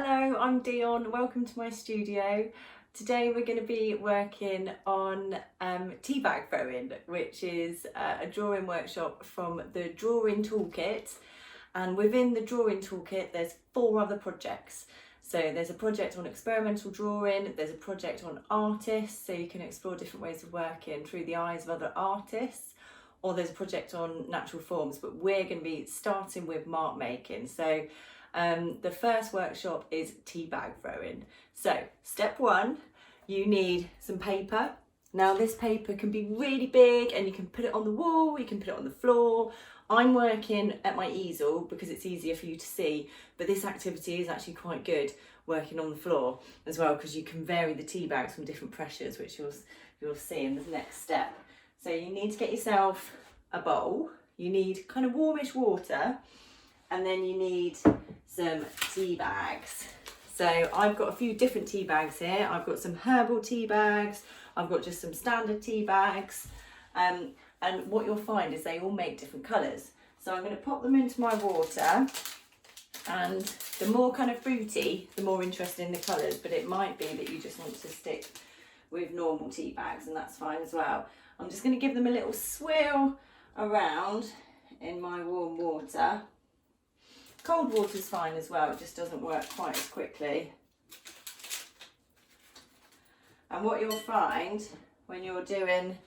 Hello, I'm Dion. Welcome to my studio. Today we're going to be working on teabag throwing, which is a drawing workshop from the Drawing Toolkit. And within the Drawing Toolkit, there's 4 other projects. So there's a project on experimental drawing, there's a project on artists, so you can explore different ways of working through the eyes of other artists, or there's a project on natural forms, but we're going to be starting with mark making. So the first workshop is teabag throwing. So step 1, you need some paper. Now this paper can be really big and you can put it on the wall, you can put it on the floor. I'm working at my easel because it's easier for you to see, but this activity is actually quite good working on the floor as well, because you can vary the tea bags from different pressures, which you'll see in the next step. So you need to get yourself a bowl, you need kind of warmish water, and then you need some tea bags. So I've got a few different tea bags here. I've got some herbal tea bags, I've got just some standard tea bags, and what you'll find is they all make different colours. So I'm going to pop them into my water, and the more kind of fruity, the more interesting in the colours, but it might be that you just want to stick with normal tea bags, and that's fine as well. I'm just going to give them a little swirl around in my warm water. Cold water is fine as well, it just doesn't work quite as quickly. And what you'll find when you're doing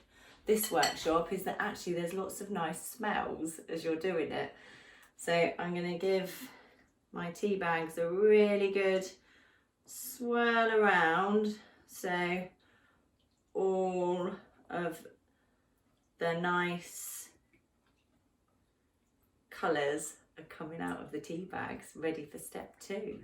this workshop is that actually there's lots of nice smells as you're doing it. So I'm going to give my tea bags a really good swirl around, so all of the nice colours are coming out of the tea bags, ready for step 2.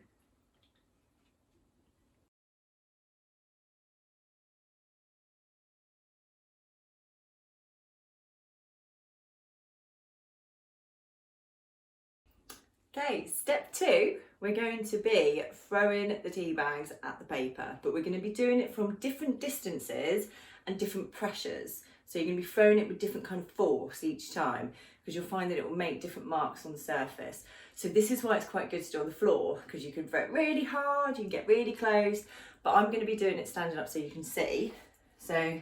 Okay, step 2, we're going to be throwing the tea bags at the paper, but we're going to be doing it from different distances and different pressures. So you're going to be throwing it with different kind of force each time, because you'll find that it will make different marks on the surface. So this is why it's quite good to do on the floor, because you can throw it really hard, you can get really close, but I'm going to be doing it standing up so you can see. So,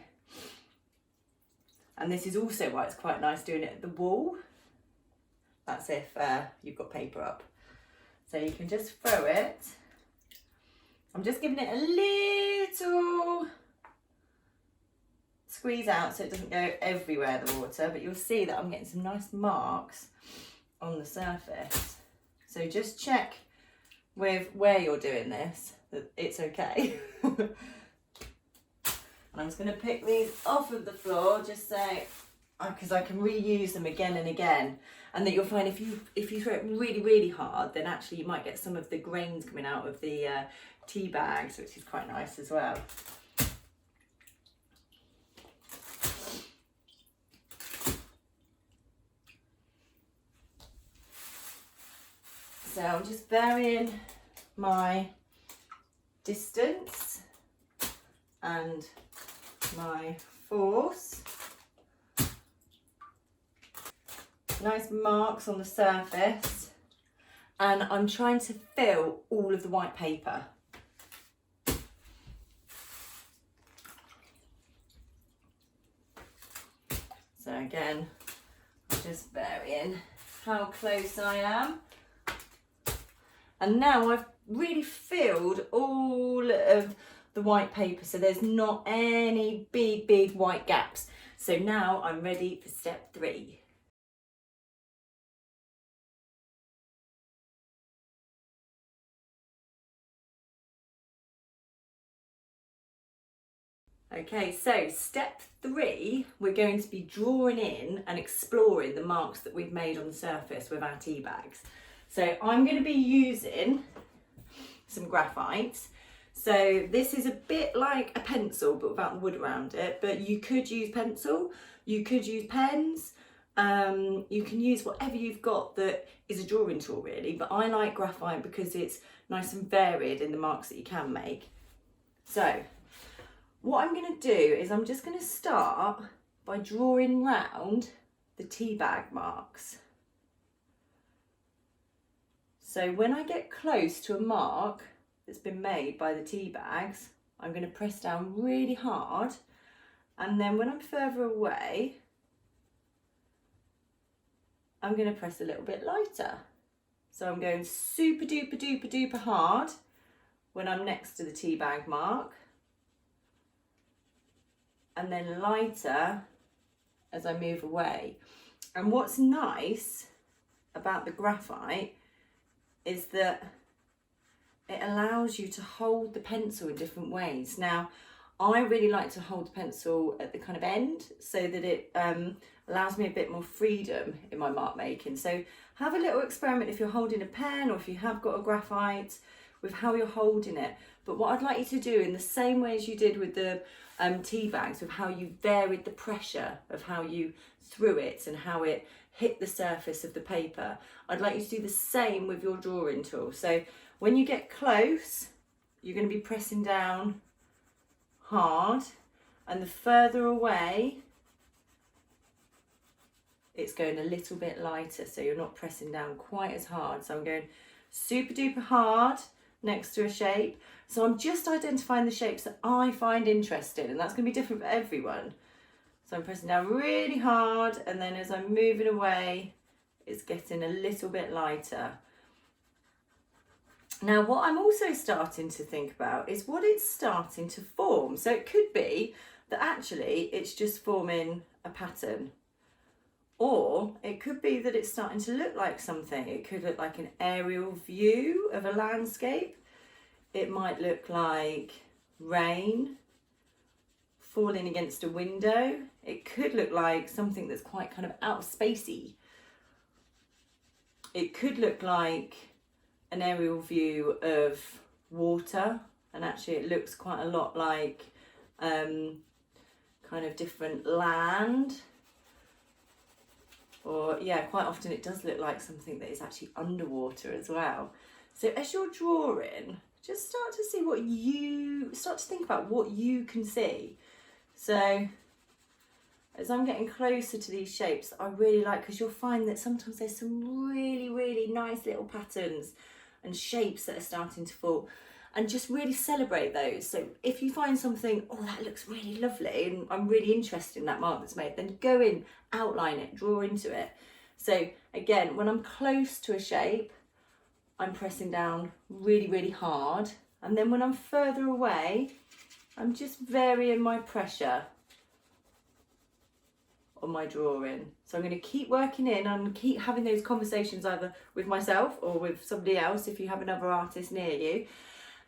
and this is also why it's quite nice doing it at the wall. That's if you've got paper up. So you can just throw it. I'm just giving it a little squeeze out so it doesn't go everywhere, the water, but you'll see that I'm getting some nice marks on the surface. So just check with where you're doing this that it's okay. And I'm just going to pick these off of the floor just so, because I can reuse them again and again, and that you'll find if you throw it really hard, then actually you might get some of the grains coming out of the tea bags, which is quite nice as well. So I'm just varying my distance and my force. Nice marks on the surface, and I'm trying to fill all of the white paper. So again, I'm just varying how close I am. And now I've really filled all of the white paper, so there's not any big white gaps. So now I'm ready for step 3. Okay, so step 3, we're going to be drawing in and exploring the marks that we've made on the surface with our tea bags. So I'm going to be using some graphite. So this is a bit like a pencil but without the wood around it, but you could use pencil, you could use pens, you can use whatever you've got that is a drawing tool really, but I like graphite because it's nice and varied in the marks that you can make. So what I'm going to do is I'm just going to start by drawing round the tea bag marks. So when I get close to a mark, that's been made by the tea bags, I'm going to press down really hard, and then when I'm further away, I'm going to press a little bit lighter. So I'm going super duper duper duper hard when I'm next to the tea bag mark, and then lighter as I move away. And what's nice about the graphite is that it allows you to hold the pencil in different ways. Now, I really like to hold the pencil at the kind of end so that it allows me a bit more freedom in my mark making. So have a little experiment if you're holding a pen or if you have got a graphite with how you're holding it. But what I'd like you to do, in the same way as you did with the tea bags, with how you varied the pressure of how you threw it and how it hit the surface of the paper, I'd like you to do the same with your drawing tool. So when you get close, you're going to be pressing down hard, and the further away, it's going a little bit lighter, so you're not pressing down quite as hard. So I'm going super duper hard next to a shape. So I'm just identifying the shapes that I find interesting, and that's going to be different for everyone. So I'm pressing down really hard, and then as I'm moving away, it's getting a little bit lighter. Now, what I'm also starting to think about is what it's starting to form. So it could be that actually it's just forming a pattern, or it could be that it's starting to look like something. It could look like an aerial view of a landscape. It might look like rain falling against a window. It could look like something that's quite kind of out spacey. It could look like an aerial view of water, and actually it looks quite a lot like kind of different land. Or yeah, quite often it does look like something that is actually underwater as well. So as you're drawing, just start to think about what you can see. So as I'm getting closer to these shapes, I really like, because you'll find that sometimes there's some really, really nice little patterns and shapes that are starting to fall, and just really celebrate those. So if you find something, oh, that looks really lovely and I'm really interested in that mark that's made, then go in, outline it, draw into it. So again, when I'm close to a shape, I'm pressing down really, really hard. And then when I'm further away, I'm just varying my pressure on my drawing. So I'm going to keep working in and keep having those conversations either with myself or with somebody else if you have another artist near you.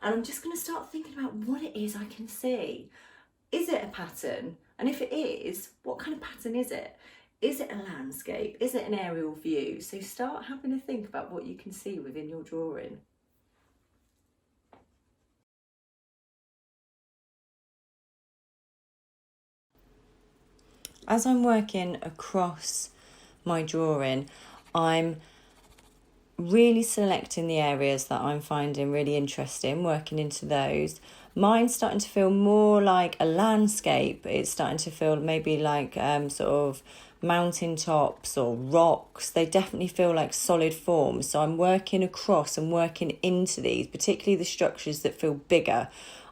And I'm just going to start thinking about what it is I can see. Is it a pattern? And if it is, what kind of pattern is it? Is it a landscape? Is it an aerial view? So start having to think about what you can see within your drawing. As I'm working across my drawing, I'm really selecting the areas that I'm finding really interesting, working into those. Mine's starting to feel more like a landscape. It's starting to feel maybe like sort of mountain tops or rocks. They definitely feel like solid forms. So I'm working across and working into these, particularly the structures that feel bigger.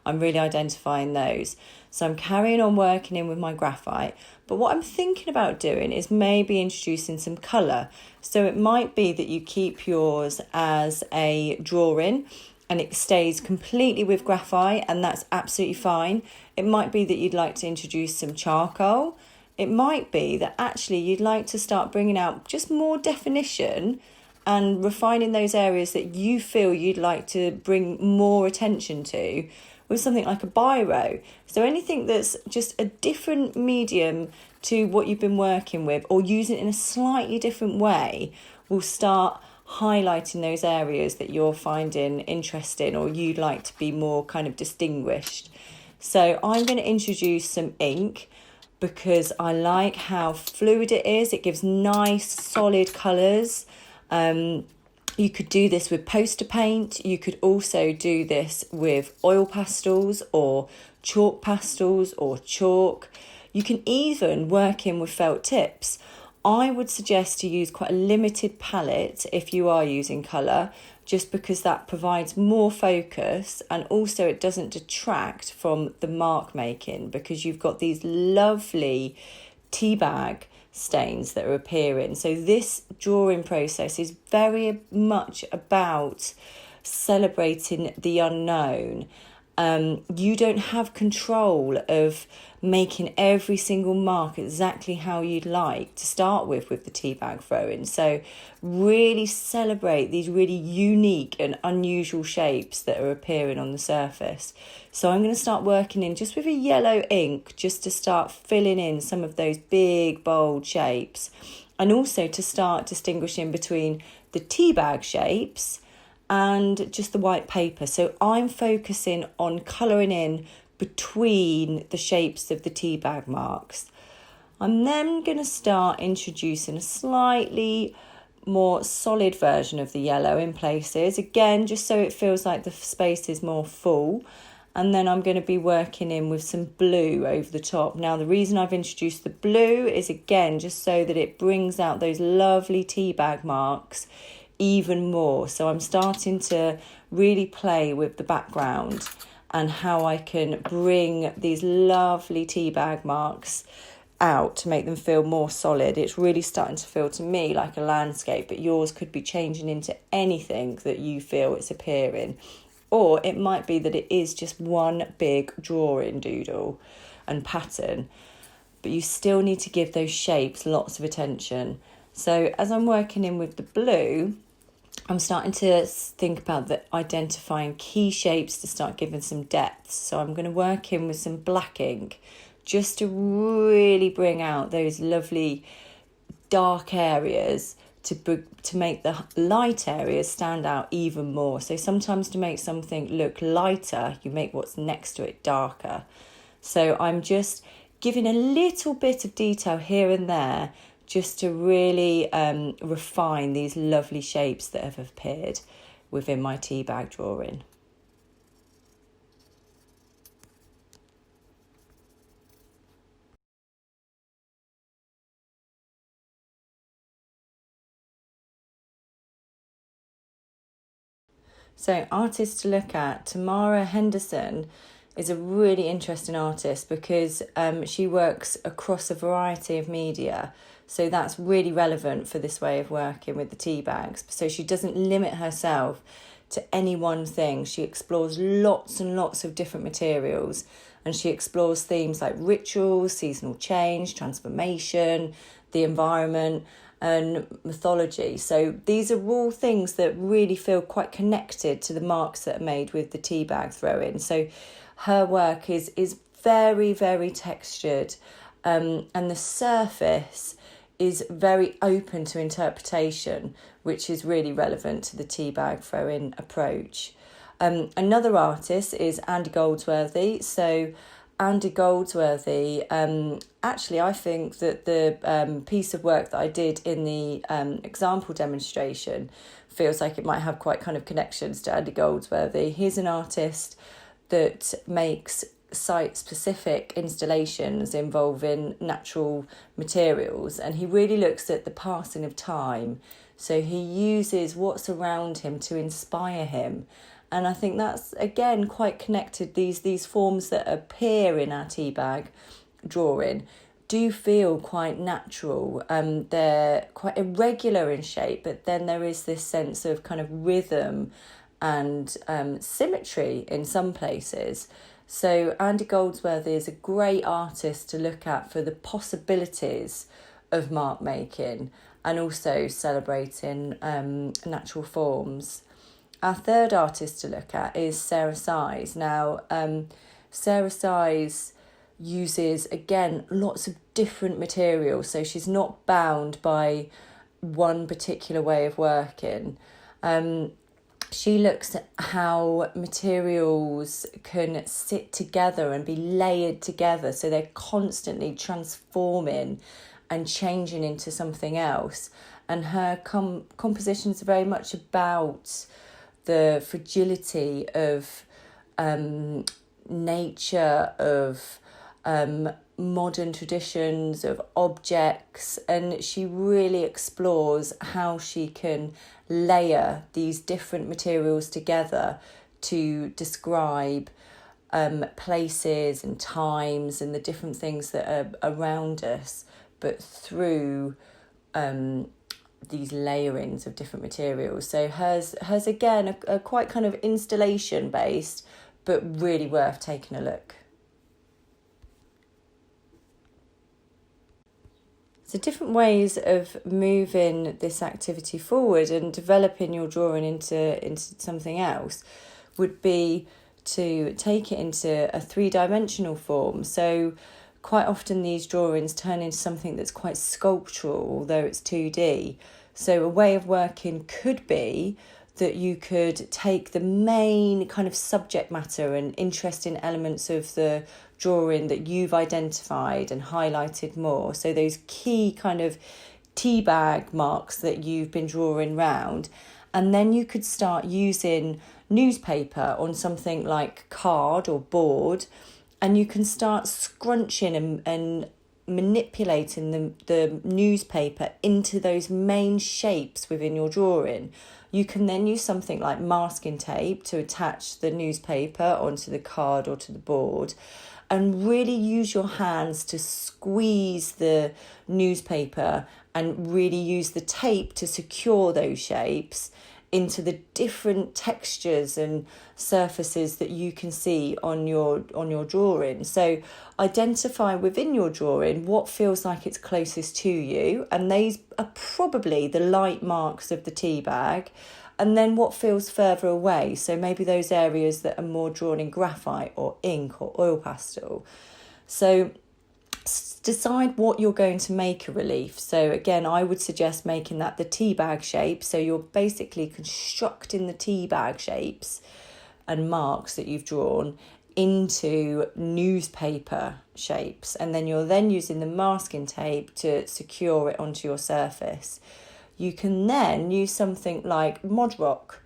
I'm really identifying those. So I'm carrying on working in with my graphite. But what I'm thinking about doing is maybe introducing some colour. So it might be that you keep yours as a drawing and it stays completely with graphite, and that's absolutely fine. It might be that you'd like to introduce some charcoal. It might be that actually you'd like to start bringing out just more definition and refining those areas that you feel you'd like to bring more attention to with something like a biro. So anything that's just a different medium to what you've been working with, or using it in a slightly different way, will start highlighting those areas that you're finding interesting or you'd like to be more kind of distinguished. So I'm going to introduce some ink because I like how fluid it is. It gives nice solid colours. You could do this with poster paint. You could also do this with oil pastels or chalk pastels or chalk. You can even work in with felt tips. I would suggest to use quite a limited palette if you are using colour, just because that provides more focus, and also it doesn't detract from the mark making, because you've got these lovely teabag stains that are appearing. So this drawing process is very much about celebrating the unknown. You don't have control of making every single mark exactly how you'd like to start with the teabag throwing. So really celebrate these really unique and unusual shapes that are appearing on the surface. So I'm going to start working in just with a yellow ink, just to start filling in some of those big, bold shapes, and also to start distinguishing between the teabag shapes and just the white paper. So I'm focusing on colouring in between the shapes of the teabag marks. I'm then going to start introducing a slightly more solid version of the yellow in places, again just so it feels like the space is more full. And then I'm going to be working in with some blue over the top. Now the reason I've introduced the blue is again just so that it brings out those lovely teabag marks even more. So I'm starting to really play with the background and how I can bring these lovely teabag marks out to make them feel more solid. It's really starting to feel to me like a landscape, but yours could be changing into anything that you feel it's appearing. Or it might be that it is just one big drawing doodle and pattern, but you still need to give those shapes lots of attention. So as I'm working in with the blue, I'm starting to think about identifying key shapes to start giving some depth. So I'm going to work in with some black ink just to really bring out those lovely dark areas, to make the light areas stand out even more. So sometimes to make something look lighter, you make what's next to it darker. So I'm just giving a little bit of detail here and there just to really refine these lovely shapes that have appeared within my teabag drawing. So artists to look at, Tamara Henderson is a really interesting artist because she works across a variety of media. So that's really relevant for this way of working with the tea bags. So she doesn't limit herself to any one thing. She explores lots and lots of different materials, and she explores themes like rituals, seasonal change, transformation, the environment, and mythology. So these are all things that really feel quite connected to the marks that are made with the tea bag throwing. So her work is very, very textured, and the surface is very open to interpretation, which is really relevant to the tea bag throwing approach. Another artist is Andy Goldsworthy. So Andy Goldsworthy, actually I think that the piece of work that I did in the example demonstration feels like it might have quite kind of connections to Andy Goldsworthy. He's an artist that makes site-specific installations involving natural materials, and he really looks at the passing of time. So he uses what's around him to inspire him, and I think that's again quite connected. These forms that appear in our tea bag drawing do feel quite natural. They're quite irregular in shape, but then there is this sense of kind of rhythm and symmetry in some places. So Andy Goldsworthy is a great artist to look at for the possibilities of mark making and also celebrating natural forms. Our third artist to look at is Sarah Size. Now, Sarah Size uses, again, lots of different materials, so she's not bound by one particular way of working. She looks at how materials can sit together and be layered together, so they're constantly transforming and changing into something else. And her compositions are very much about the fragility of nature, of modern traditions of objects, and she really explores how she can layer these different materials together to describe places and times and the different things that are around us, but through these layerings of different materials. So hers again are quite kind of installation based, but really worth taking a look. So different ways of moving this activity forward and developing your drawing into something else would be to take it into a three-dimensional form. So quite often these drawings turn into something that's quite sculptural, although it's 2D. So a way of working could be that you could take the main kind of subject matter and interesting elements of the drawing that you've identified and highlighted more. So those key kind of teabag marks that you've been drawing round. And then you could start using newspaper on something like card or board, and you can start scrunching and manipulating the newspaper into those main shapes within your drawing. You can then use something like masking tape to attach the newspaper onto the card or to the board, and really use your hands to squeeze the newspaper and really use the tape to secure those shapes into the different textures and surfaces that you can see on your drawing. So identify within your drawing what feels like it's closest to you, and these are probably the light marks of the tea bag, and then what feels further away, so maybe those areas that are more drawn in graphite or ink or oil pastel. So decide what you're going to make a relief. So again, I would suggest making that the tea bag shape. So you're basically constructing the tea bag shapes and marks that you've drawn into newspaper shapes, and then you're then using the masking tape to secure it onto your surface. You can then use something like modroc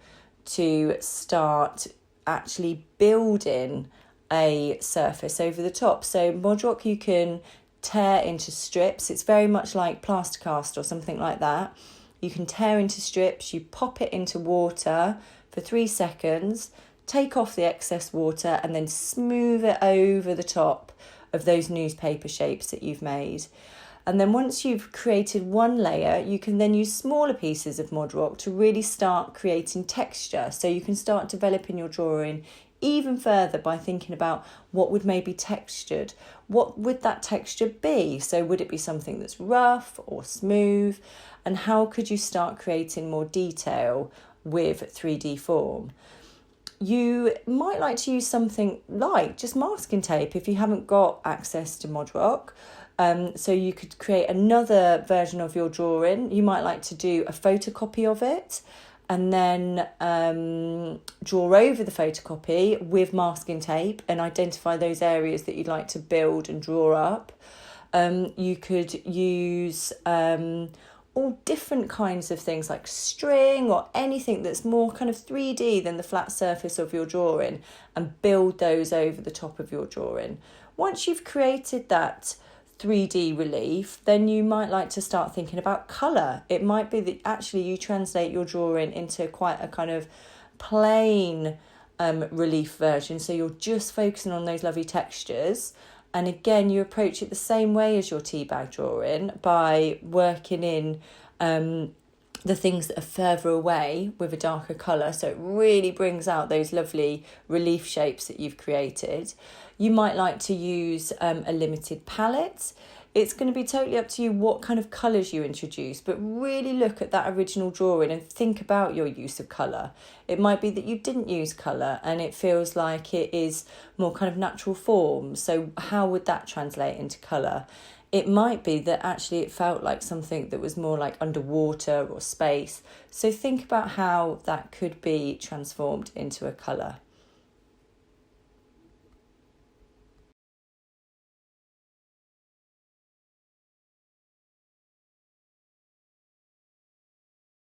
to start actually building a surface over the top. So modroc you can tear into strips. It's very much like plastercast or something like that. You can tear into strips, you pop it into water for 3 seconds, take off the excess water, and then smooth it over the top of those newspaper shapes that you've made. And then once you've created one layer, you can then use smaller pieces of modroc to really start creating texture. So you can start developing your drawing even further by thinking about what would maybe textured. What would that texture be? So would it be something that's rough or smooth? And how could you start creating more detail with 3D form? You might like to use something like just masking tape if you haven't got access to modroc. So you could create another version of your drawing. You might like to do a photocopy of it and then draw over the photocopy with masking tape and identify those areas that you'd like to build and draw up. You could use all different kinds of things like string or anything that's more kind of 3D than the flat surface of your drawing, and build those over the top of your drawing. Once you've created that 3D relief, then you might like to start thinking about colour. It might be that actually you translate your drawing into quite a kind of plain relief version, so you're just focusing on those lovely textures. And again, you approach it the same way as your tea bag drawing by working in the things that are further away with a darker colour, so it really brings out those lovely relief shapes that you've created. You might like to use a limited palette. It's going to be totally up to you what kind of colours you introduce, but really look at that original drawing and think about your use of colour. It might be that you didn't use colour and it feels like it is more kind of natural form, so how would that translate into colour? It might be that actually it felt like something that was more like underwater or space, so think about how that could be transformed into a colour.